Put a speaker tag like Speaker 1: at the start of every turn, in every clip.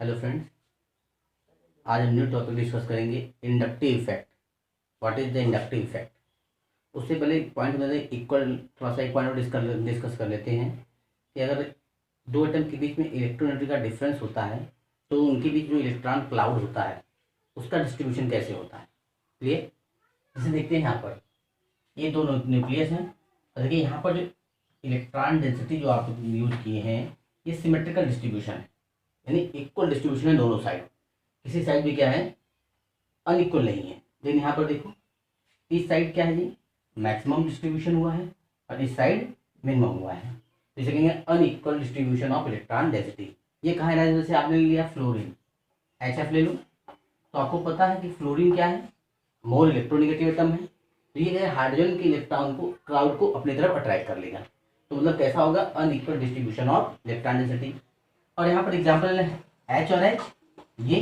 Speaker 1: Hello friends, आज हम new topic discuss करेंगे inductive effect. What is the inductive effect. उससे पहले एक पॉइंट में इक्वल थोड़ा सा एक पॉइंट और डिस्कस कर लेते हैं कि अगर दो एटम के बीच में इलेक्ट्रोनेगेटिव का डिफरेंस होता है तो उनके बीच जो इलेक्ट्रॉन क्लाउड होता है उसका डिस्ट्रीब्यूशन कैसे होता है। क्लियर। जैसे देखते हैं यहाँ पर ये दो न्यूक्लियस हैं और देखिए यहाँ पर जो इलेक्ट्रॉन डेंसिटी जो आप यूज किए हैं ये सिमेट्रिकल डिस्ट्रीब्यूशन है, यानी इक्वल डिस्ट्रीब्यूशन है दोनों साइड। किसी साइड भी क्या है, अनइक्वल नहीं है। लेकिन यहाँ पर देखो इस साइड क्या है जी, मैक्सिमम डिस्ट्रीब्यूशन हुआ है और इस साइड मिनिमम हुआ है। तो इसे कहेंगे unequal distribution of electron density. ये कहाँ है, जैसे आपने लिया फ्लोरीन, HF ले लो तो आपको पता है कि फ्लोरीन क्या है, मोर इलेक्ट्रोनेगेटिव एटम है। तो ये हाइड्रोजन के इलेक्ट्रॉन को क्लाउड को अपनी तरफ अट्रैक्ट कर लेगा। तो मतलब कैसा होगा, unequal distribution of electron density. और यहाँ पर एग्जाम्पल है H और H, ये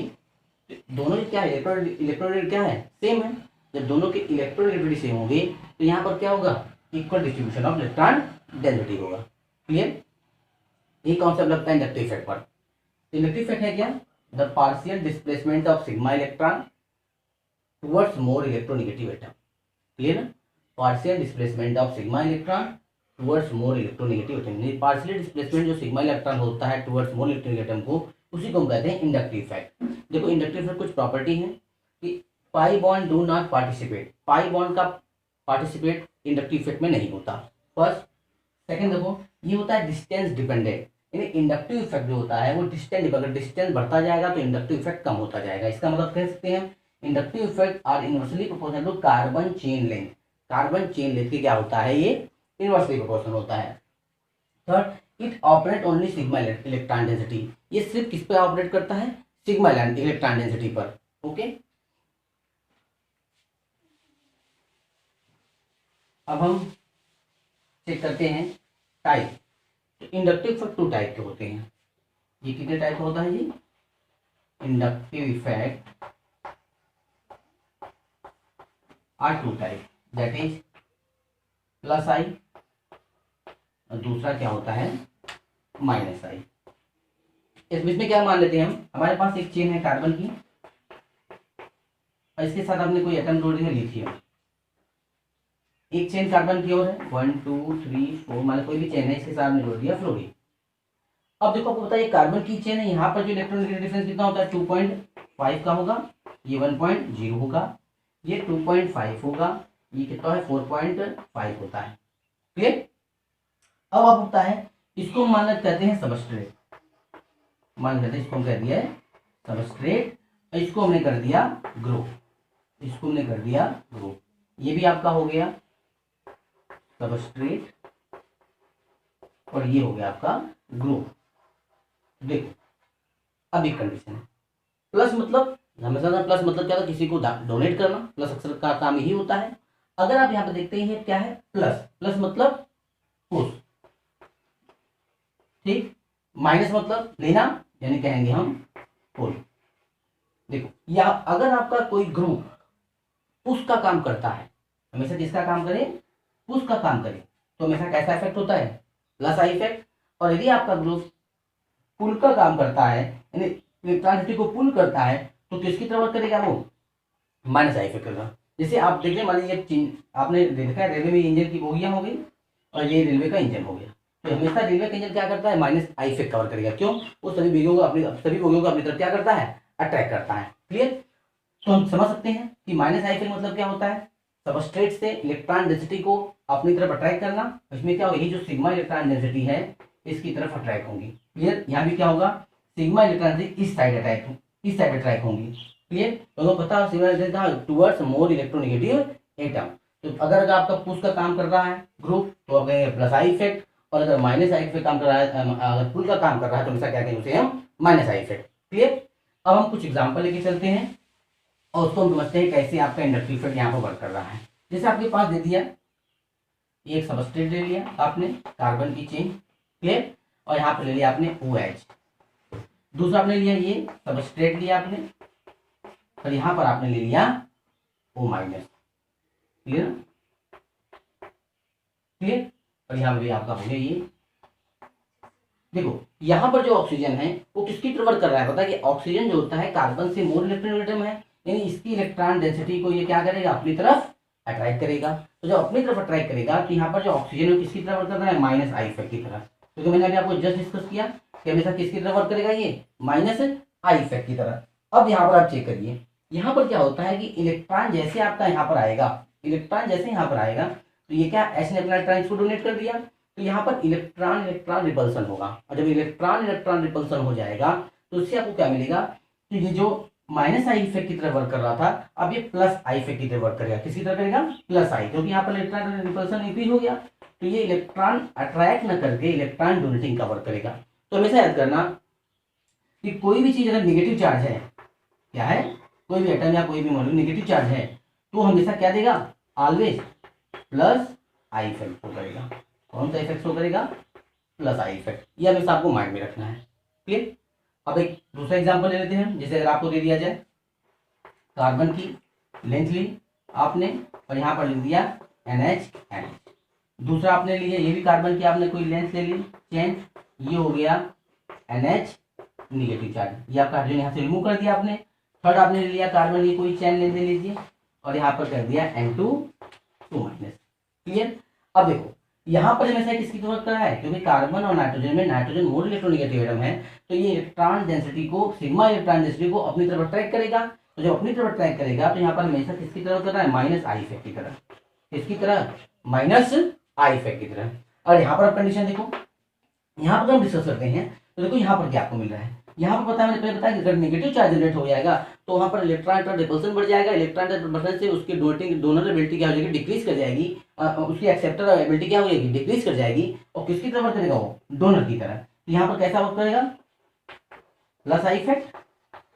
Speaker 1: दोनों क्या है, इलेक्ट्रोनेगेटिव क्या है, सेम है। जब दोनों के इलेक्ट्रोनेगेटिविटी सेम होंगे तो यहाँ पर क्या होगा, equal distribution of electron density होगा। क्लियर। ये कॉन्सेप्ट लगता है इंडक्टिव इफेक्ट पर। इंडक्टिव इफेक्ट है क्या, the partial displacement of sigma electron towards more electronegative atom. Clear ना, partial displacement of sigma electron towards more electronegative atom. Partial displacement जो sigma electron होता है टुवर्ड्स मोर इलेक्ट्रोनेगेटिव एटम को, उसी को हम कहते हैं इंडक्टिव इफेक्ट। देखो इंडक्टिव इफेक्ट कुछ प्रॉपर्टी है कि pi bond do not participate, pi bond का पार्टिसिपेट इंडक्टिव इफेक्ट में नहीं होता। फर्स्ट। सेकंड देखो ये होता है डिस्टेंस डिपेंडेंट, यानी इंडक्टिव इफेक्ट जो होता है वो डिस्टेंस, अगर डिस्टेंस बढ़ता जाएगा तो इंडक्टिव इफेक्ट कम होता जाएगा। इसका मतलब कह सकते हैं inductive effect are inversely proportional to carbon chain length. Carbon chain length की क्या होता है, ये इनवर्सली प्रोपोर्शनल होता है। Third, it operate only sigma electron density, ये सिर्फ किस पे ऑपरेट करता है, सिग्मा इलेक्ट्रॉन डेंसिटी पर। ओके। अब हम चेक करते हैं टाइप। तो इंडक्टिव इफेक्ट टू टाइप के होते हैं। ये कितने टाइप का होता है जी, inductive effect are two type, that is plus I और दूसरा क्या होता है माइनस आई। इस बीच में क्या मान लेते हैं हम, हमारे पास एक चेन है कार्बन की और इसके साथ आपने कोई एटम जोड़ दिया लिथियम। एक चेन कार्बन की ओर है 1 2 3 4, मान कोई भी चेन है, इसके साथ हमने जोड़ दिया फ्लोरीन। अब देखो आपको बताइए कार्बन की चेन है, यहाँ पर जो इलेक्ट्रॉनिक डिफरेंस कितना होता है 2.5 का होगा, ये 1.0 होगा, ये 2.5 होगा, ये कितना है 4.5 होता है। क्लियर। अब आप होता है इसको मान कहते हैं सबस्ट्रेट, मान लेते हैं इसको हम कह दिया है सबस्ट्रेट, और इसको हमने कर दिया ग्रुप, इसको हमने कर दिया ग्रुप। ये भी आपका हो गया सबस्ट्रेट और ये हो गया आपका ग्रुप। देखो अब एक कंडीशन है, प्लस मतलब हमेशा प्लस मतलब क्या था, किसी को डोनेट करना, प्लस अक्सर का काम यही होता है। अगर आप यहाँ पे देखते हैं क्या है प्लस, प्लस मतलब पुश, ठीक। माइनस मतलब लेना, यानी कहेंगे हम पुल। देखो या अगर आपका कोई ग्रुप पुश का काम करता है, हमेशा किसका काम करे, पुश का काम करे, तो हमेशा कैसा इफेक्ट होता है, प्लस आई इफेक्ट। और यदि आपका ग्रुप पुल का काम करता है, यानी इलेक्ट्रॉनिसिटी को पुल करता है, तो किसकी तरफ वर्क करेगा वो, माइनस आई इफेक्ट करेगा। जैसे आप देखिए मान लीजिए आपने देखा है रेलवे में इंजन की बोगियां हो गई और ये रेलवे का इंजन हो गया, तो हमेशा रेलवे का इंजन क्या करता है, माइनस आई इफेक्ट कवर करेगा। क्यों, वो सभी बोगियों को अपनी तरफ क्या करता है, अट्रैक्ट करता है। क्लियर। तो हम समझ सकते हैं कि माइनस आई इफेक्ट मतलब क्या होता है, सबस्ट्रेट से इलेक्ट्रॉन डेंसिटी को अपनी तरफ अट्रैक्ट करना। इसमें क्या होगा, ये जो सिग्मा इलेक्ट्रॉन डेंसिटी है इसकी तरफ अट्रैक्ट होंगी। क्लियर। यहाँ भी क्या होगा, सिग्मा इलेक्ट्रॉन इस साइड अट्रैक्ट होंगी। क्लियर। तो पता sigma towards more electronegative atom. तो अगर आपका पुश का काम कर रहा है ग्रुप तो आप कहेंगे प्लस आई इफेक्ट, और अगर माइनस आई इफेक्ट काम कर रहा है, अगर पुल का काम कर रहा है तो हमेशा क्या कहेंगे उसे हम माइनस आई इफेक्ट। क्लियर। अब हम कुछ एग्जाम्पल लेके चलते हैं और उसको हम समझते हैं कैसे आपका इंडक्टिव इफेक्ट यहाँ पर वर्क कर रहा है। जैसे आपके पास दे दिया एक सबस्ट्रेट ले लिया आपने कार्बन की चेन, क्लियर, और यहाँ पे ले लिया आपने OH। दूसरा आपने लिया ये सबस्ट्रेट लिया आपने और यहाँ पर आपने ले लिया O-। Clear clear. और यहाँ पे भी आपका हो गया ये देखो यहाँ पर जो ऑक्सीजन है वो किसकी तरफ वर्क कर रहा है, पता है कि ऑक्सीजन जो होता है कार्बन से मोर इलेक्ट्रॉन है, यानी इसकी इलेक्ट्रॉन डेंसिटी को ये क्या करेगा, अपनी तरफ अट्रैक्ट करेगा। तो जब अपनी तरफ अट्रैक्ट करेगा तो यहाँ पर जो ऑक्सीजन है किसकी तरफ वर्क कर रहा है, माइनस आई इफेक्ट की तरफ। क्योंकि मैंने अभी आपको जस्ट डिस्कस किया कि हमेशा किसकी तरफ वर्क करेगा, ये माइनस आई इफेक्ट की तरफ। अब यहाँ पर आप चेक करिए, यहाँ पर क्या होता है कि इलेक्ट्रॉन जैसे आपका यहाँ पर आएगा, इलेक्ट्रॉन जैसे यहाँ पर आएगा तो ये क्या, एच ने अपना इलेक्ट्रॉन को डोनेट कर दिया, तो यहाँ पर इलेक्ट्रॉन इलेक्ट्रॉन रिपल्सन होगा। और जब इलेक्ट्रॉन इलेक्ट्रॉन रिपल्सन हो जाएगा तो इससे आपको क्या मिलेगा, तो ये जो माइनस आई इफेक्ट की तरफ वर्क कर रहा था अब ये प्लस आई इफेक्ट की तरफ वर्क करेगा। किसकी तरफ करेगा, प्लस आई, क्योंकि यहाँ पर इलेक्ट्रॉन रिपल्सन इंक्रीज हो गया, तो ये इलेक्ट्रॉन अट्रैक्ट न करके इलेक्ट्रॉन डोनेटिंग का वर्क करेगा। तो हमेशा याद करना कि कोई भी चीज अगर निगेटिव चार्ज है, क्या है, कोई भी एटम या कोई भी मॉलिक्यूल निगेटिव चार्ज है तो हमेशा क्या देगा, always plus I effect show करेगा। कौन सा इफेक्ट शो करेगा, प्लस आई इफेक्ट। ये हमेशा आपको माइंड में रखना है, क्लियर। अब एक दूसरा एग्जांपल ले लेते हैं, जैसे अगर आपको दे दिया जाए कार्बन की लेंथ ली आपने और यहाँ पर लिख दिया NH। दूसरा आपने लिया ये भी कार्बन की आपने कोई लेंथ ले ली चेन, ये हो गया NH निगेटिव चार्ज, ये आपका हाइड्रोजन यहाँ से रिमूव कर दिया आपने। थर्ड आपने ले लिया कार्बन की कोई चेन ले लीजिए और यहाँ पर कर दिया N2 2 माइनस, क्लियर। अब देखो यहाँ पर हमेशा किसकी जरूरत कर रहा है, क्योंकि कार्बन और नाइट्रोजन में नाइट्रोजन मोर इलेक्ट्रोनेगेटिव एटम है, तो ये इलेक्ट्रॉन डेंसिटी को, सिग्मा इलेक्ट्रॉन डेंसिटी को अपनी तरफ अट्रैक्ट करेगा। तो जब अपनी तरफ अट्रैक्ट करेगा तो यहाँ पर हमेशा किसकी तरफ कर रहा है, माइनस आई इफेक्ट की तरफ, किसकी तरह, माइनस आई इफेक्ट की तरफ। और यहाँ पर कंडीशन देखो, यहाँ पर हम डिस्कस करते हैं तो देखो यहाँ पर क्या आपको मिल रहा है, यहाँ पर पता है, मैंने पहले बताया कि अगर नेगेटिव चार्ज जनरेट हो जाएगा तो वहाँ पर इलेक्ट्रॉन रिपल्सन बढ़ जाएगा, इलेक्ट्रॉन रिपल्सन से उसकी डोनर एबिलिटी क्या हो जाएगी, डिक्रीज कर जाएगी, उसकी एक्सेप्टर एबिलिटी क्या हो जाएगी, डिक्रीज कर जाएगी, और किसकी तरफ वर्क करेगा, वो डोनर की तरफ। तो यहाँ पर कैसा वर्क करेगा, प्लस आई इफेक्ट,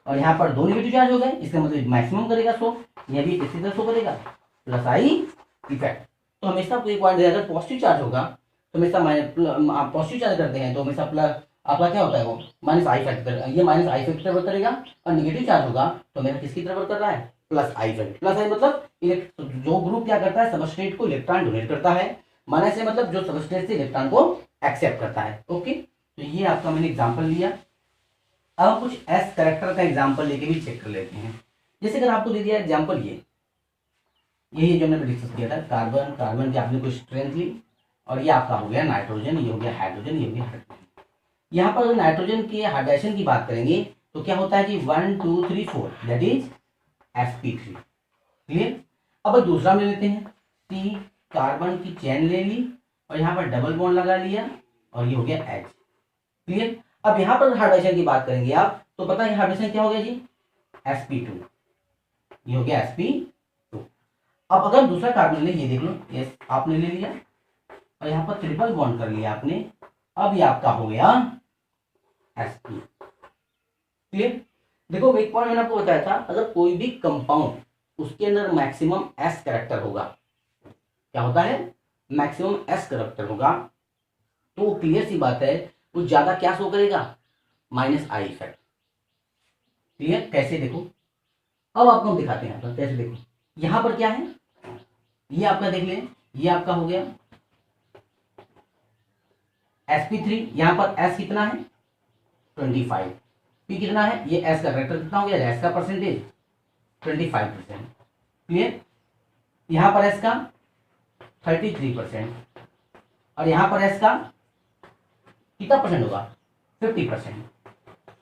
Speaker 1: और यहाँ पर दो नेगेटिव चार्ज हो गए, इसका मतलब मैक्सिमम करेगा शो, यह भी किसी तरह शो करेगा, प्लस आई इफेक्ट। तो हमेशा आपको एक पॉइंट, अगर पॉजिटिव चार्ज होगा तो हमेशा आप पॉजिटिव चार्ज करते हैं तो हमेशा प्लस आपका क्या होता है, वो माइनस आई इफेक्ट, ये माइनस आई इफेक्ट वर्क करेगा। और नेगेटिव चार्ज होगा तो मेरा किसकी तरफ वर्क कर रहा है, प्लस आई इफेक्ट। प्लस आई मतलब जो ग्रुप क्या करता है, सबस्ट्रेट को इलेक्ट्रॉन डोनेट करता है, माइनस आई मतलब जो सबस्ट्रेट से इलेक्ट्रॉन को एक्सेप्ट करता है। ओके, तो ये आपका मैंने एग्जाम्पल लिया। अब हम कुछ एस कैरेक्टर का एग्जाम्पल लेके भी चेक कर लेते हैं। जैसे अगर आपको दे दिया एग्जाम्पल ये जो हमने डिस्कस किया था, कार्बन, कार्बन की आपने कुछ स्ट्रेंथ ली और ये आपका हो गया नाइट्रोजन, ये हो गया हाइड्रोजन, ये हो गया हाइड्रोजन। यहाँ पर अगर नाइट्रोजन के हाइड्रेशन की बात करेंगे तो क्या होता है कि 1 2 3 4 दैट इज sp3, क्लियर। अब दूसरा में लेते हैं, सी कार्बन की चेन ले ली और यहाँ पर डबल बॉन्ड लगा लिया और ये हो गया H, क्लियर। अब यहाँ पर हाइड्रेशन की बात करेंगे आप तो पता है हाइड्रेशन क्या हो गया जी, sp2, ये हो गया sp2। अब अगर दूसरा कार्बन ले, ये देख लो, यस आपने ले लिया और यहाँ पर ट्रिपल बॉन्ड कर लिया आपने, अब ये आपका हो गया sp, क्लियर। देखो एक पॉइंट मैंने आपको बताया था, अगर कोई भी कंपाउंड उसके अंदर मैक्सिमम s कैरेक्टर होगा, क्या होता है, मैक्सिमम s कैरेक्टर होगा, तो क्लियर सी बात है वो ज्यादा क्या शो करेगा, माइनस आई इफेक्ट, क्लियर। कैसे देखो, अब आपको हम दिखाते हैं कैसे। देखो यहां पर क्या है, ये आपका देख ले, ये आपका हो गया sp3, यहां पर s कितना है 25, p कितना है, ये s का कैरेक्टर कितना हो गया, s का परसेंटेज 25%, क्लियर। यहां पर s का 33% और यहां पर s का कितना परसेंट होगा, 50%।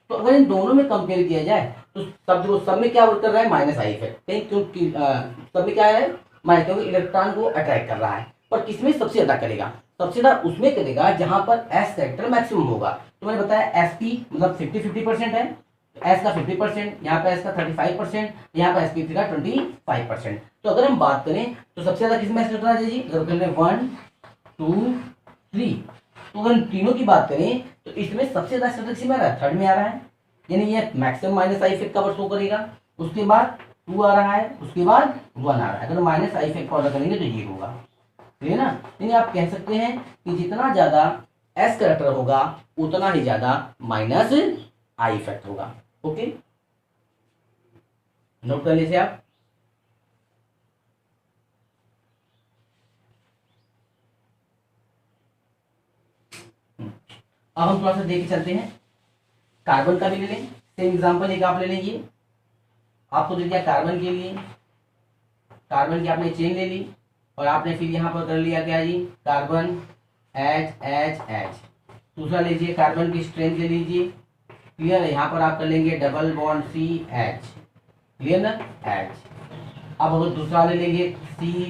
Speaker 1: तो अगर इन दोनों में कंपेयर किया जाए तो सब में क्या वर्क कर रहा है, माइनस आई इफेक्ट, क्योंकि सब में क्या है, माइनस, क्योंकि इलेक्ट्रॉन को अट्रैक्ट कर रहा है। पर किसमें सबसे ज्यादा करेगा, सबसे ज्यादा उसमें करेगा जहां पर एस कैरेक्टर मैक्सिमम होगा। तो मैंने बताया एसपी मतलब 50-50% है, एस का 50%, यहाँ पे एस का 35%, यहाँ पे sp3 का 25%। तो अगर हम बात करें तो सबसे ज्यादा किसमें एस कैरेक्टर आ जाएगी, अगर करें 1 2 3, तो अगर तीनों की बात करें तो इसमें सबसे ज्यादा स्टेटिक में आ रहा है, थर्ड में आ रहा है, यानी ये मैक्सिमम माइनस आई इफेक्ट का वर्क शो करेगा। उसके बाद 2 आ रहा है, उसके बाद 1 आ रहा है। अगर माइनस आई इफेक्ट का ऑर्डर करेंगे तो ये होगा, ठीक है ना। यानी आप कह सकते हैं कि जितना ज्यादा एस कैरेक्टर होगा उतना ही ज्यादा माइनस आई इफेक्ट होगा। ओके, नोट कर लीजिए आप। अब हम थोड़ा सा देख के चलते हैं, कार्बन का भी ले लें। सेम एग्जांपल एक आप ले लेंगे, आपको दे दिया कार्बन के लिए, कार्बन की आपने चेन ले ली और आपने फिर यहाँ पर कर लिया क्या जी, कार्बन एच एच एच। दूसरा लीजिए कार्बन की स्ट्रेंथ ले लीजिए, क्लियर है। यहाँ पर आप कर लेंगे double bond C H, clear ना, एच। अब अगर दूसरा ले लेंगे सी,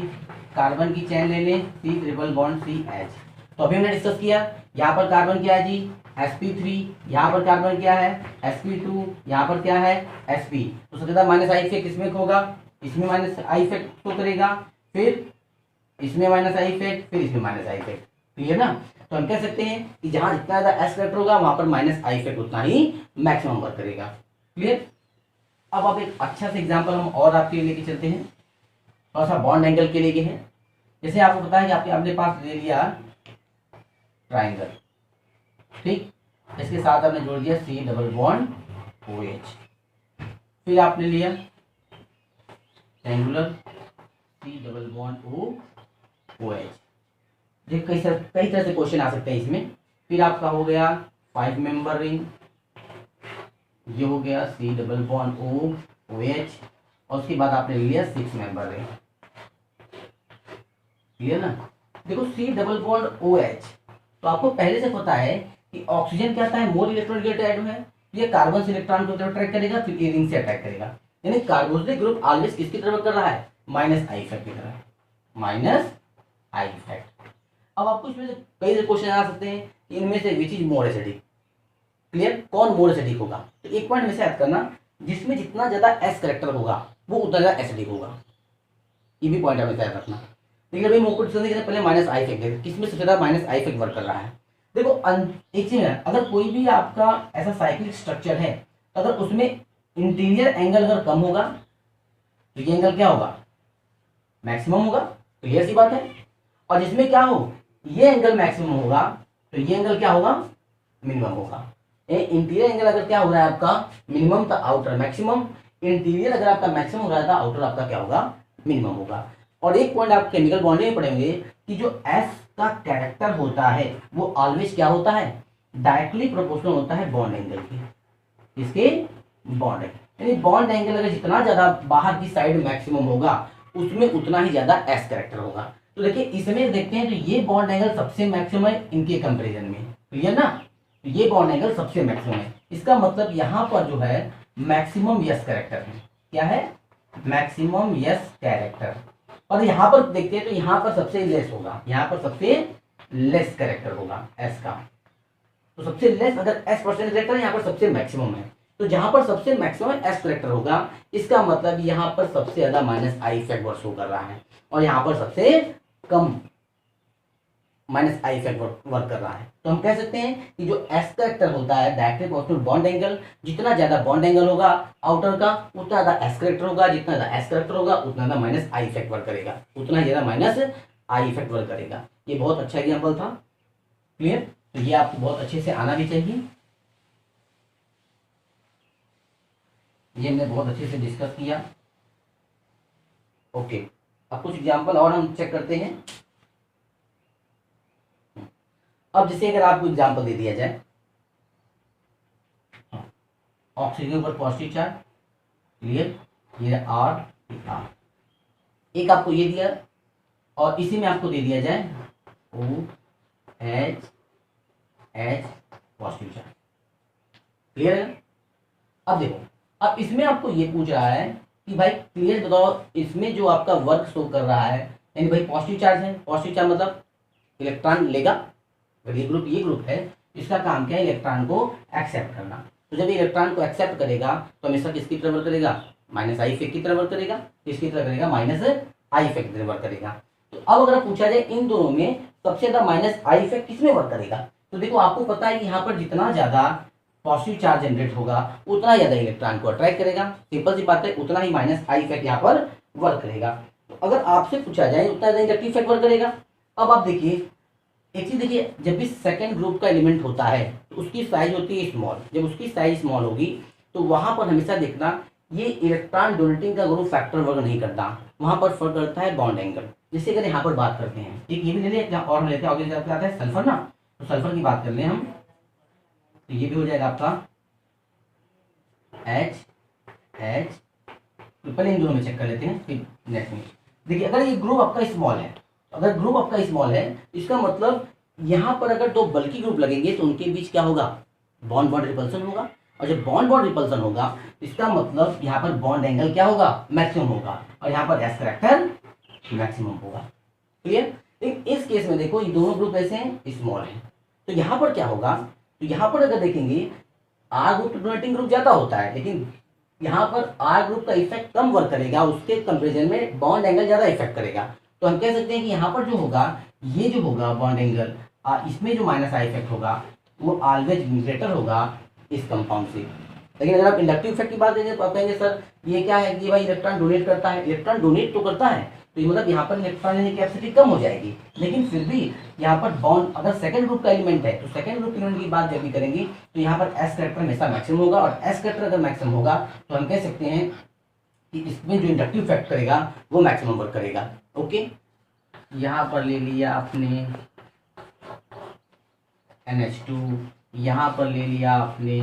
Speaker 1: कार्बन की चेन ले लें, C triple bond C H. तो अभी हमने डिस्कस किया, यहाँ पर कार्बन क्या है जी, sp3, यहाँ पर कार्बन क्या है, sp2, यहाँ पर क्या है, sp। तो सबसे ज्यादा माइनस आई इफेक्ट किसमें होगा, इसमें माइनस आई इफेक्ट शो करेगा, फिर इसमें माइनस आई इफेक्ट, फिर इसमें माइनस आई इफेक्ट, क्लियर ना। तो हम कह सकते हैं कि जहां जितना ज्यादा एस करेक्टर होगा वहां पर माइनस आई इफेक्ट उतना ही मैक्सिमम वर्क करेगा, क्लियर। अब आप एक अच्छा सा एग्जांपल हम और आपके लिए लेके चलते हैं, थोड़ा सा बॉन्ड एंगल के लिए है। जैसे आपको पता है कि आपके अपने पास ले लिया ट्राइंगल, ठीक, इसके साथ आपने जोड़ दिया C double bond O H, फिर आपने लिया triangular C double bond O H. देखिए कई तरह से क्वेश्चन आ सकते हैं इसमें। फिर आपका हो गया 5 मेंबर रिंग, ये हो गया C double bond O H, और उसके बाद आपने लिया 6 मेंबर रिंग, क्लियर ना। देखो C double bond O H, तो आपको पहले से पता है कि ऑक्सीजन क्या आता है, मोर इलेक्ट्रॉन गेटेड एटम है, ये कार्बन से इलेक्ट्रॉन को अट्रैक्ट करेगा, फिर ए रिंग से अटैक करेगा। यानी कार्बोक्सिलिक ग्रुप ऑलवेज किसकी तरफ कर रहा है, माइनस आई इफेक्ट की तरफ, माइनस आई इफेक्ट। अब आपको इसमें से कई क्वेश्चन आ सकते हैं कि इनमें से which is more acidic, clear, कौन मोर एसिडिक होगा। तो एक पॉइंट में से याद करना, जिसमें जितना ज्यादा एस करेक्टर होगा वो उतना ज्यादा एसिडिक होगा, ये भी पॉइंट हमें याद रखना। लेकिन अभी मोको डिस्कस पहले माइनस आई इफेक्ट देखो, किसमें सबसे ज्यादा माइनस आई इफेक्ट वर्क कर रहा है। देखो एक चीज है, अगर कोई भी आपका ऐसा साइक्लिक स्ट्रक्चर है, तो अगर उसमें इंटीरियर एंगल अगर कम होगा तो ये एंगल क्या होगा, मैक्सिमम होगा, क्लियर सी बात है। और जिसमें क्या हो, ये एंगल मैक्सिमम होगा तो ये एंगल क्या होगा, मिनिमम होगा। इंटीरियर एंगल अगर क्या हो रहा है आपका मिनिमम, तो आउटर मैक्सिमम। इंटीरियर अगर आपका मैक्सिमम हो रहा है तो आउटर आपका क्या होगा, मिनिमम होगा। और एक पॉइंट आप केमिकल बॉन्डिंग में पढ़ेंगे कि जो एस का कैरेक्टर होता है वो ऑलवेज क्या होता है, डायरेक्टली प्रोपोर्शनल होता है बॉन्ड एंगल की, इसके बॉन्ड एंगल। यानी बॉन्ड एंगल अगर जितना ज्यादा बाहर की साइड मैक्सिमम होगा उसमें उतना ही ज्यादा एस कैरेक्टर होगा। तो देखिए इसमें देखते हैं तो ये बॉन्ड एंगल सबसे मैक्सिमम है इनके कंपेरिजन में, क्लियर ना। तो ये बॉन्ड एंगल सबसे मैक्सिमम है, इसका मतलब यहाँ पर जो है मैक्सिमम यस कैरेक्टर है, क्या है, मैक्सिमम यस कैरेक्टर। और यहाँ पर देखते हैं तो यहाँ पर सबसे लेस होगा, यहाँ पर सबसे लेस कैरेक्टर होगा एस का। तो सबसे लेस अगर एस परसेंट कैरेक्टर है, यहाँ पर सबसे मैक्सिमम है। तो जहां पर सबसे मैक्सिमम एस कैरेक्टर होगा इसका मतलब यहाँ पर सबसे ज्यादा minus I effect work show कर रहा है, और यहाँ पर सबसे कम माइनस आई इफेक्ट वर्क कर रहा है। तो हम कह सकते हैं कि जो एस कैरेक्टर होता है डायरेक्टली प्रोपोर्शनल बॉन्ड एंगल, जितना ज्यादा बॉन्ड एंगल होगा आउटर का उतना ज्यादा एस कैरेक्टर होगा, जितना ज्यादा एस कैरेक्टर होगा उतना ज्यादा माइनस आई इफेक्ट वर्क करेगा, उतना ज्यादा माइनस आई इफेक्ट वर्क करेगा। ये बहुत अच्छा एग्जाम्पल था, क्लियर। तो ये आपको बहुत अच्छे से आना भी चाहिए, ये हमने बहुत अच्छे से डिस्कस किया। ओके, अब कुछ एग्जाम्पल और हम चेक करते हैं। अब जैसे अगर आपको एग्जाम्पल दे दिया जाए, ऑक्सीजन के ऊपर पॉजिटिव चार्ज, क्लियर, ये आर, एक आपको ये दिया और इसी में आपको दे दिया जाए O H H positive charge, clear है। अब देखो, अब इसमें आपको ये पूछ रहा है कि भाई क्लियर बताओ इसमें जो आपका वर्क शो कर रहा है, यानी भाई पॉजिटिव चार्ज है, पॉजिटिव चार्ज मतलब इलेक्ट्रॉन लेगा, अगर ये ग्रुप है, इसका काम क्या है, इलेक्ट्रॉन को एक्सेप्ट करना। तो जब इलेक्ट्रॉन को एक्सेप्ट करेगा तो हमेशा किसकी तरफ वर्क करेगा, माइनस आई इफेक्ट की तरफ वर्क करेगा, किसकी तरफ करेगा, माइनस आई इफेक्ट की तरफ वर्क करेगा। तो अब अगर पूछा जाए इन दोनों में सबसे ज्यादा माइनस आई इफेक्ट किसमें वर्क करेगा, तो देखो आपको पता है कि यहाँ पर जितना ज्यादा पॉजिटिव चार्ज जनरेट होगा उतना ज्यादा इलेक्ट्रॉन को अट्रैक्ट करेगा, सिंपल सी बात है, उतना ही माइनस आई इफेक्ट यहाँ पर वर्क करेगा। तो अगर आपसे पूछा जाए उतना ज्यादा इंडक्टिव इफेक्ट वर्क करेगा। अब आप देखिए एक चीज देखिए, जब भी सेकंड ग्रुप का एलिमेंट होता है तो उसकी साइज होती है स्मॉल, जब उसकी साइज स्मॉल होगी तो वहां पर हमेशा देखना ये इलेक्ट्रॉन डोनेटिंग का ग्रुप फैक्टर वर्क नहीं करता, वहां पर फर्क करता है बॉन्ड एंगल। जैसे अगर यहाँ पर बात करते हैं, एक ये भी ले लें और हम लेते हैं, आगे आता है सल्फर ना, तो सल्फर की बात कर लें हम, तो ये भी हो जाएगा आपका H H, तो पहले इन दोनों में चेक कर लेते हैं फिर नेक्स्ट में। देखिए अगर ये ग्रुप आपका स्मॉल है, अगर ग्रुप आपका स्मॉल है इसका मतलब यहाँ पर अगर दो बल्कि ग्रुप लगेंगे तो उनके बीच क्या होगा, बॉन्ड बॉन्ड रिपल्सन होगा। और जब बॉन्ड बॉन्ड रिपल्सन होगा इसका मतलब यहाँ पर बॉन्ड एंगल क्या होगा, मैक्सिमम होगा, और यहाँ पर एस करैक्टर मैक्सिमम होगा। क्लियर। इस केस में देखो ये दोनों ग्रुप ऐसे हैं, स्मॉल है, तो यहाँ पर क्या होगा, तो यहाँ पर अगर देखेंगे आर ग्रुप डोनेटिंग ग्रुप ज्यादा होता है, लेकिन यहाँ पर आर ग्रुप का इफेक्ट कम वर्क करेगा, उसके कंपेरिजन में बॉन्ड एंगल ज्यादा इफेक्ट करेगा। तो हम कह सकते हैं कि यहाँ पर जो होगा, ये जो होगा बॉन्ड एंगल, इसमें जो माइनस आई इफेक्ट होगा वो ऑलवेज ग्रेटर होगा इस कंपाउंड से। लेकिन अगर आप इंडक्टिव इफेक्ट की बात करेंगे तो आप कहेंगे सर ये क्या है कि भाई इलेक्ट्रॉन डोनेट करता है, इलेक्ट्रॉन डोनेट तो करता है, तो ये मतलब यहाँ पर इलेक्ट्रॉन लेने की कैपेसिटी कम हो जाएगी, लेकिन फिर भी यहाँ पर बॉन्ड अगर सेकंड ग्रुप का एलिमेंट है तो सेकंड ग्रुप एलिमेंट की बात जब भी करेंगे तो यहाँ पर एस कैरेक्टर हमेशा मैक्सिमम होगा, और एस कैरेक्टर अगर मैक्सिमम होगा तो हम कह सकते हैं कि इसमें जो इंडक्टिव इफेक्ट करेगा वो मैक्सिमम वर्क करेगा। ओके, यहाँ पर ले लिया आपने NH2, यहाँ पर ले लिया आपने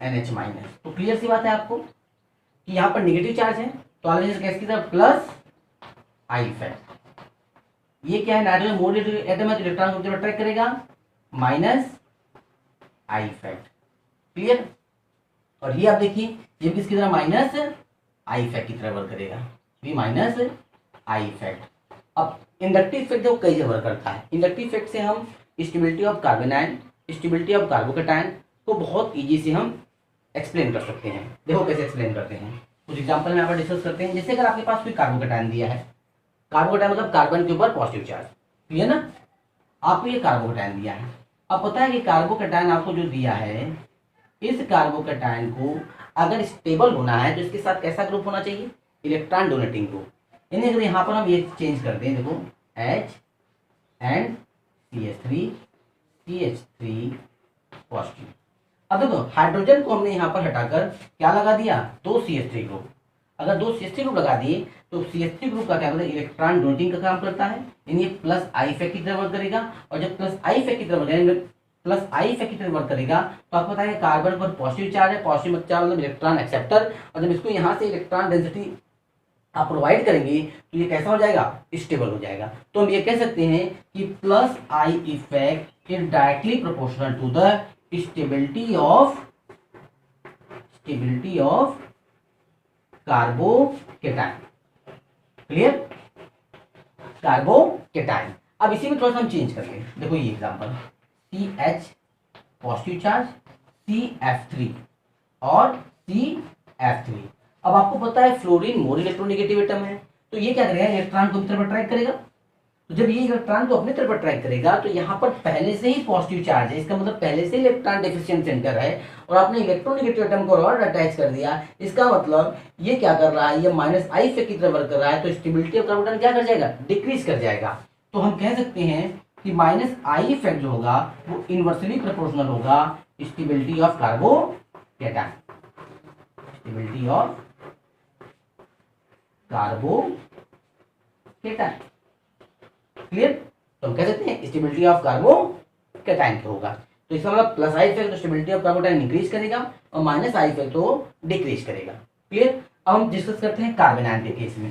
Speaker 1: NH माइनस। तो क्लियर सी बात है आपको कि यहाँ पर नेगेटिव चार्ज है तो ऑलवेज गैस की तरफ प्लस आई इफेक्ट। ये क्या है, नाइट्रोजन मोनोलिटिक एटम है तो इलेक्ट्रॉन को अट्रैक्ट करेगा, माइनस आई इफेक्ट। क्लियर। और ये आप देखिए ये किसकी तरह, माइनस आई इफेक्ट की तरह वर्क करेगा, ये माइनस आई इफेक्ट। अब इंडक्टिव इफेक्ट जो कई जगह वर्क करता है, इंडक्टिव इफेक्ट से हम stability of carbon ion, stability of carbocation को बहुत इजी से हम एक्सप्लेन कर सकते हैं। देखो कैसे एक्सप्लेन करते हैं, कुछ एग्जांपल में यहाँ पर डिस्कस करते हैं। जैसे अगर आपके पास कोई कार्बोकैटायन दिया है, कार्बोकैटायन मतलब कार्बन के ऊपर पॉजिटिव चार्ज, क्लियर ना, आपको ये कार्बोकैटायन दिया है। अब पता है कि कार्बोकैटायन आपको जो दिया है, इस कार्बोकैटायन को अगर स्टेबल होना है तो इसके साथ कैसा ग्रुप होना चाहिए, इलेक्ट्रॉन डोनेटिंग ग्रुप। यानी अगर यहाँ पर हम ये चेंज करते हैं, देखो H एंड CH3 पॉजिटिव। अब देखो हाइड्रोजन को हमने यहाँ पर हटाकर क्या लगा दिया, दो CH3 ग्रुप। अगर दो CH3 ग्रुप लगा दिए तो CH3 ग्रुप का क्या मतलब इलेक्ट्रॉन डोनेटिंग का काम करता है, यानी प्लस आई इफेक्ट की तरह वर्क करेगा। और जब प्लस आई इफेक्ट की तरह वर्क करेगा तो आपको पता है कार्बन पर पॉजिटिव चार्ज है, पॉजिटिव चार्ज मतलब इलेक्ट्रॉन एक्सेप्टर, और जब इसको यहाँ से इलेक्ट्रॉन डेंसिटी आप प्रोवाइड करेंगे तो ये कैसा हो जाएगा, स्टेबल हो जाएगा। तो हम ये कह सकते हैं कि plus I effect is directly proportional to the stability of carbocation. Clear, carbocation. अब इसी में थोड़ा सा हम चेंज करेंगे। देखो ये example, CH positive charge, CF3 और CF3। अब आपको पता है फ्लोरीन मोर इलेक्ट्रोनेगेटिव एटम है, तो ये क्या करेगा, इलेक्ट्रॉन को अपनी तरफ अट्रैक्ट करेगा। तो जब ये इलेक्ट्रॉन को अपनी तरफ अट्रैक्ट करेगा तो यहाँ पर पहले से ही पॉजिटिव चार्ज है, इसका मतलब पहले से इलेक्ट्रॉन डेफिशिएंट सेंटर है, और आपने इलेक्ट्रोनेगेटिव एटम को और अटैच कर दिया। इसका मतलब ये क्या कर रहा है, ये माइनस आई इफेक्ट की तरफ वर्क कर रहा है, तो स्टेबिलिटी ऑफ कार्बन क्या कर जाएगा, डिक्रीज कर जाएगा। तो हम कह सकते हैं कि माइनस आई इफेक्ट जो होगा वो इनवर्सली प्रोपोर्शनल होगा stability of carbocation, stability of carbocation. Clear. तो हम कह सकते हैं स्टेबिलिटी ऑफ कार्बोकैटायन क्या होगा, तो इसका मतलब प्लस आई इफेक्ट तो स्टेबिलिटी ऑफ कार्बोकैटायन इंक्रीज करेगा, और माइनस आई इफेक्ट तो डिक्रीज करेगा। क्लियर। अब हम डिस्कस करते हैं कार्बन आयन के केस में।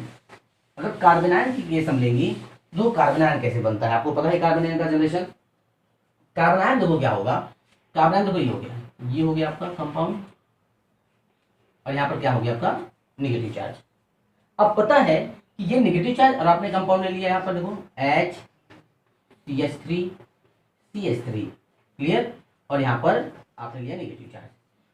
Speaker 1: अगर कार्बन आयन की केस हम लेंगे, दो कार्बन आयन कैसे बनता है, आपको पता है कार्बन आयन का जनरेशन। कार्बन आयन देखो क्या होगा, कार्बन आयन देखो ये हो गया, ये हो गया आपका कंपाउंड, और यहाँ पर क्या हो गया आपका नेगेटिव चार्ज। अब पता है कि ये नेगेटिव चार्ज, और आपने कंपाउंड ले लिया यहाँ पर देखो CH3 क्लियर, और यहाँ पर आपने लिया नेगेटिव चार्ज।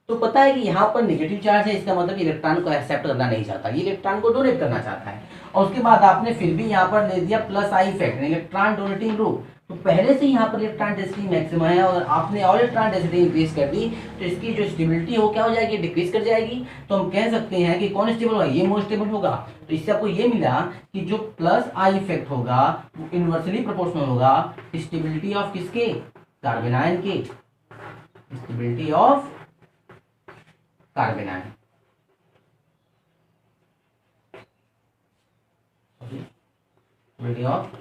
Speaker 1: तो पता है कि यहाँ पर नेगेटिव चार्ज है, इसका मतलब इलेक्ट्रॉन को एक्सेप्ट करना नहीं चाहता, ये इलेक्ट्रॉन को डोनेट करना चाहता है। और उसके बाद आपने फिर भी यहाँ पर ले दिया plus I effect, electron donating group, तो पहले से यहाँ पर इलेक्ट्रॉन डेंसिटी मैक्सिमम है, और आपने और इलेक्ट्रॉन डेंसिटी इंक्रीज कर दी तो इसकी जो स्टेबिलिटी हो क्या हो जाएगी, डिक्रीज कर जाएगी। तो हम कह सकते हैं कि कौन स्टेबल होगा, ये मोर स्टेबल होगा। तो इससे आपको ये मिला कि जो प्लस आई इफेक्ट होगा वो इनवर्सली प्रोपोर्शनल होगा स्टेबिलिटी ऑफ किसके, कार्बन आयन के, stability of carbon ion. Stability of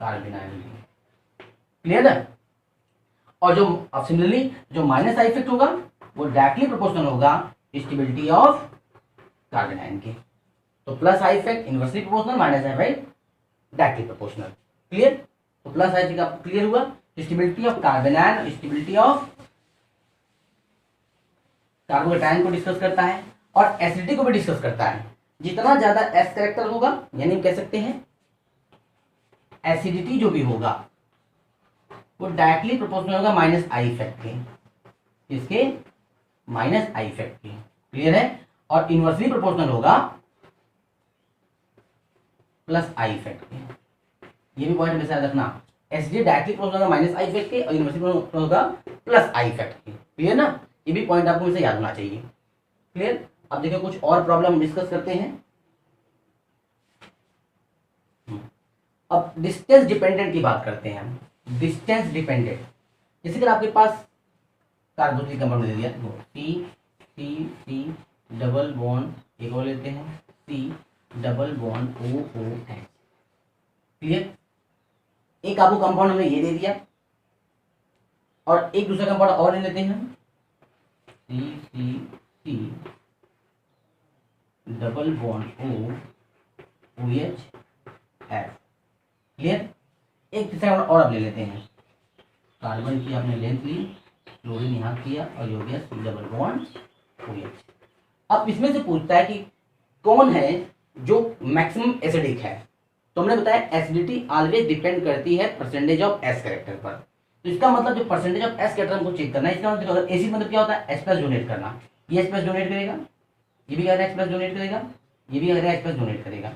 Speaker 1: carbon ion. Clear है। और जो अब सिमिलरली जो माइनस आई इफेक्ट होगा वो डायरेक्टली प्रोपोर्शनल होगा स्टेबिलिटी ऑफ कार्बन आयन के। तो plus I effect inversely proportional, minus I effect directly proportional. Clear? तो प्लस आई इफेक्ट आपको क्लियर हुआ। Stability of carbon ion, stability of carbocation को discuss करता है और एसिडिटी को भी डिस्कस करता है। जितना ज्यादा एस कैरेक्टर होगा, यानी हम कह सकते हैं एसिडिटी जो भी होगा वो डायरेक्टली प्रोपोर्शनल होगा माइनस आई इफेक्ट के। इसके माइनस आई इफेक्ट के। क्लियर है? और इनवर्सली प्रोपोर्शनल होगा प्लस आई इफेक्ट के। ये भी पॉइंट हमेशा याद रखना, एसिडिटी डायरेक्टली प्रोपोर्शनल होगा माइनस आई इफेक्ट के और इनवर्सली प्रोपोर्शनल होगा प्लस आई इफेक्ट के। क्लियर ना? ये भी पॉइंट आपको हमेशा याद होना चाहिए। क्लियर? अब देखिए कुछ और प्रॉब्लम डिस्कस करते हैं। अब डिस्टेंस डिपेंडेंट की बात करते हैं हम। डिस्टेंस डिपेंडेंट, जैसे कि आपके पास कार्बोक्सिलिक कंपाउंड दे दिया, सी सी सी डबल बॉन्ड एक और लेते हैं C double bond O O H. Clear? एक आपको कंपाउंड हमने ये दे दिया और एक दूसरा कंपाउंड और ले लेते हैं C C C double bond O O H F. Clear? एक तीसरा और अब ले लेते हैं, कार्बन की आपने लेंथ ली, क्लोरीन यहाँ किया और ये हो गया C double bond O H. अब इसमें से पूछता है कि कौन है जो मैक्सिमम एसिडिक है। तो हमने बताया एसिडिटी ऑलवेज डिपेंड करती है परसेंटेज ऑफ एस कैरेक्टर पर। तो इसका मतलब जो परसेंटेज ऑफ एस कैरेक्टर हमको चेक करना है। इसका मतलब अगर एसिड मतलब क्या होता है, एस प्लस डोनेट करना। ये एस प्लस डोनेट करेगा, ये भी कह रहा है एस प्लस डोनेट करेगा, ये भी कह रहा है एस प्लस डोनेट करेगा।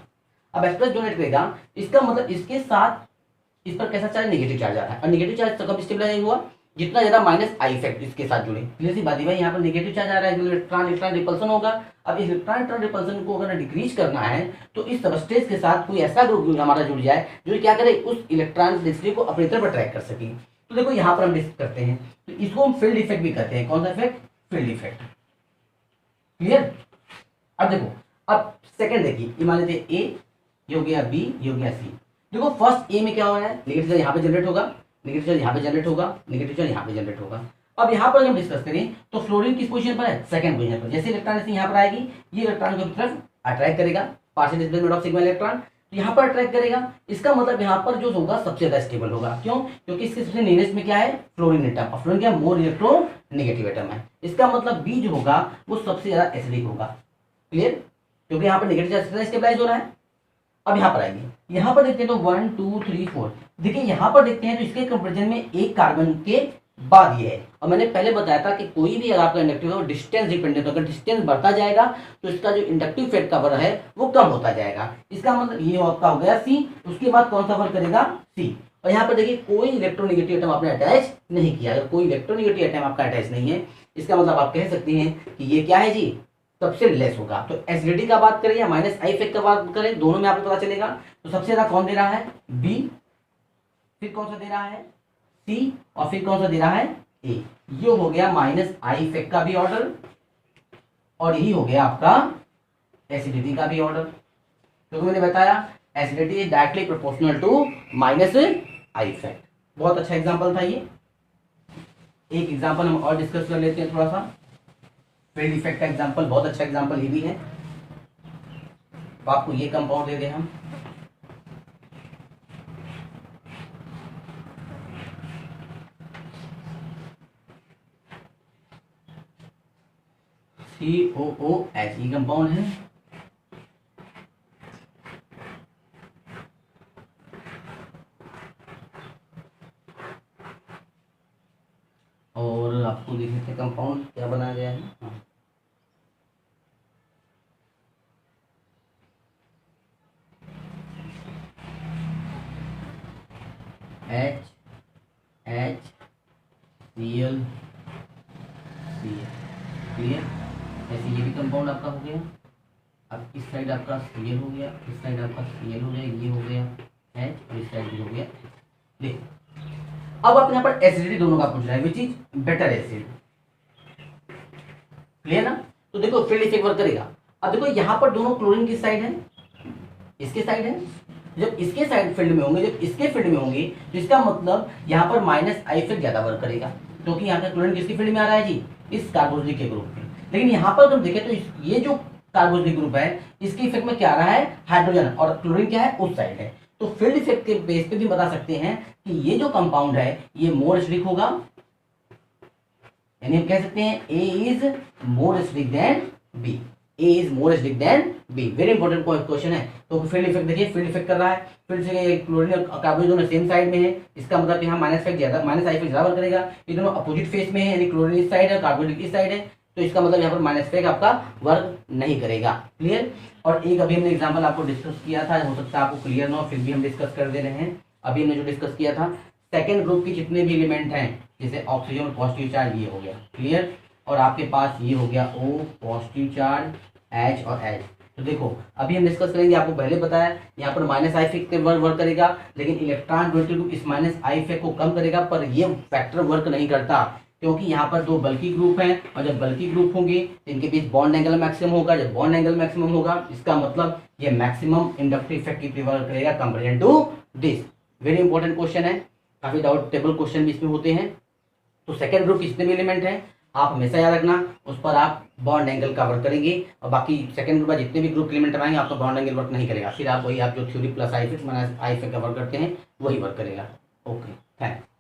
Speaker 1: अब एस प्लस डोनेट करेगा, इसका मतलब इसके साथ इस पर कैसा चार्ज, नेगेटिव चार्ज आता है। और नेगेटिव चार्ज कब स्टेबलाइज हुआ, जितना ज्यादा माइनस आई इफेक्ट इसके साथ जुड़े। क्लियर सी बात है भाई, यहाँ पर नेगेटिव चार्ज आ रहा है, इलेक्ट्रॉन इलेक्ट्रॉन रिपल्सन होगा। अब इस इलेक्ट्रॉन इलेक्ट्रॉन रिपल्सन को अगर डिक्रीज करना है तो इस सबस्टेज के साथ कोई ऐसा ग्रुप हमारा जुड़ जाए जो क्या करे, उस इलेक्ट्रॉन डेंसिटी को अपनी तरफ अट्रैक्ट कर सके। तो देखो यहाँ पर हम डिस्कस करते हैं, तो इसको हम फील्ड इफेक्ट भी कहते हैं। कौन सा इफेक्ट? Field effect. क्लियर? अब देखो, अब सेकंड देखिए, ये मान लीजिए ए, ये हो गया बी, ये हो गया सी। देखो फर्स्ट ए में क्या हो रहा है, नेगेटिव चार्ज यहाँ पे जनरेट होगा, नेगेटिव चार्ज यहाँ पे जनरेट होगा, नेगेटिव चार्ज यहाँ पे जनरेट होगा। अब यहाँ पर हम डिस्कस करें तो फ्लोरीन किस पोजीशन पर है, सेकंड पोजीशन पर। जैसे इलेक्ट्रॉन यहाँ पर आएगी, ये इलेक्ट्रॉन को तरफ अट्रैक्ट करेगा, partial displacement of sigma electron, तो यहाँ पर अट्रैक्ट करेगा। इसका मतलब यहाँ पर जो होगा सबसे ज्यादा स्टेबल होगा। क्यों? क्योंकि इसके सबसे नियरेस्ट में क्या है, फ्लोरीन एटम। और फ्लोरीन क्या, मोर इलेक्ट्रो नेगेटिव एटम है। इसका मतलब बी जो होगा वो सबसे ज्यादा एसिडिक होगा। क्लियर? क्योंकि यहाँ पर नेगेटिव चार्ज स्टेबलाइज हो रहा है। अब यहाँ पर आइए, यहाँ पर देखते हैं तो 1 2 3 4। देखिए यहाँ पर देखते हैं तो इसके कंपैरिजन में एक कार्बन के बाद ये है। और मैंने पहले बताया था कि कोई भी अगर आपका इंडक्टिव है डिस्टेंस डिपेंडेंट, अगर डिस्टेंस बढ़ता जाएगा तो इसका जो इंडक्टिव इफेक्ट का वर्ग है वो कम होता जाएगा। इसका मतलब ये आपका हो गया सी, उसके बाद कौन सा वर्ग करेगा, सी। और यहाँ पर देखिए कोई इलेक्ट्रोनेगेटिव एटम आपने अटैच नहीं किया। अगर कोई इलेक्ट्रोनेगेटिव एटम आपका अटैच नहीं है, इसका मतलब आप कह सकते हैं कि ये क्या है जी, सबसे लेस होगा। तो एसिडिटी का बात करें या माइनस आई इफेक्ट का बात करें, दोनों में आपको पता चलेगा। तो सबसे ज्यादा कौन दे रहा है, बी, फिर कौन सा दे रहा है, सी, और फिर कौन सा दे रहा है, ए। ये हो गया माइनस आई इफेक्ट का भी ऑर्डर और यही हो गया आपका एसिडिटी का भी ऑर्डर। क्योंकि मैंने बताया acidity is directly proportional to minus I effect. बहुत अच्छा एग्जांपल था ये। एक एग्जांपल हम और डिस्कस कर लेते हैं थोड़ा सा। फील्ड इफेक्ट का एग्जांपल, बहुत अच्छा एग्जांपल ये भी है। तो आपको ये कंपाउंड दे दें हम, COOH, ये कंपाउंड है। और आपको देख सकते कंपाउंड क्या बनाया गया है। हाँ, HCl। क्लियर? ऐसे ये भी कंपाउंड आपका हो गया। अब इस साइड आपका Cl हो गया, इस साइड आपका Cl हो गया, ये हो गया H और इस साइड भी हो गया। देखो अब आप यहाँ पर एसिडिटी दोनों का पूछ रहा है, which is better acid. Clear ना? तो देखो फील्ड इफेक्ट वर्क करेगा। अब देखो यहाँ पर दोनों क्लोरीन किस साइड है, इसके साइड है। जब इसके साइड फील्ड में होंगे, जब इसके फील्ड में होंगे, तो इसका मतलब यहाँ पर माइनस आई इफेक्ट ज्यादा वर्क करेगा, क्योंकि यहाँ का क्लोरीन किसके फील्ड में आ रहा है जी, इस कार्बोक्सिलिक के ग्रुप में। लेकिन यहाँ पर अगर देखें तो ये जो कार्बोक्सिलिक ग्रुप है इसके इफेक्ट में क्या आ रहा है, हाइड्रोजन, और क्लोरीन क्या है, उस साइड है। तो फील्ड इफेक्ट के बेस पे भी बता सकते हैं कि ये जो कंपाउंड है ये मोर एसिडिक होगा, यानी हम कह सकते हैं A is more acidic than B, A is more acidic than B. Very important question है। तो फील्ड इफेक्ट देखिए, फील्ड इफेक्ट कर रहा है, फील्ड से क्लोरीन और कार्बोन दोनों सेम साइड में है, इसका मतलब यहाँ माइनस इफेक्ट ज्यादा, माइनस आई इफेक्ट ज्यादा वर्क करेगा। ये दोनों अपोजिट फेस में है, यानी क्लोरीन इस साइड है, कार्बोन इस साइड है, तो इसका मतलब यहाँ पर माइनस इफेक्ट आपका वर्क नहीं करेगा। क्लियर। और एक अभी हमने एग्जाम्पल आपको डिस्कस किया था, हो सकता है आपको क्लियर ना हो, फिर भी हम डिस्कस कर दे रहे हैं। अभी हमने जो डिस्कस किया था, सेकेंड ग्रुप के जितने भी एलिमेंट हैं, जैसे ऑक्सीजन और पॉजिटिव चार्ज, ये हो गया क्लियर, और आपके पास ये हो गया O पॉजिटिव चार्ज, H और H। तो देखो अभी हम डिस्कस करेंगे, आपको पहले बताया यहाँ पर माइनस आई इफेक्ट वर्क करेगा, लेकिन इलेक्ट्रॉन डोनेटिव इस माइनस आई इफेक्ट को कम करेगा, पर ये फैक्टर वर्क नहीं करता, क्योंकि यहाँ पर दो बल्कि ग्रुप हैं, और जब बल्कि ग्रुप होंगे तो इनके बीच बॉन्ड एंगल मैक्सिमम होगा। जब बॉन्ड एंगल मैक्सिमम होगा, इसका मतलब ये मैक्सिमम इंडक्टिव इफेक्ट की प्रिवर करेगा comparison to this. Very important question है, काफी डाउटेबल क्वेश्चन भी इसमें होते हैं। तो सेकंड ग्रुप जितने भी एलिमेंट हैं आप हमेशा याद रखना, उस पर आप बॉन्ड एंगल का वर्क करेंगे, और बाकी सेकंड ग्रुप में जितने भी ग्रुप एलिमेंट आएंगे आपका बॉन्ड एंगल वर्क नहीं करेगा, फिर आप वही आप जो theory plus I effect minus I effect का वर्क करते हैं वही वर्क करेगा। Okay, thanks.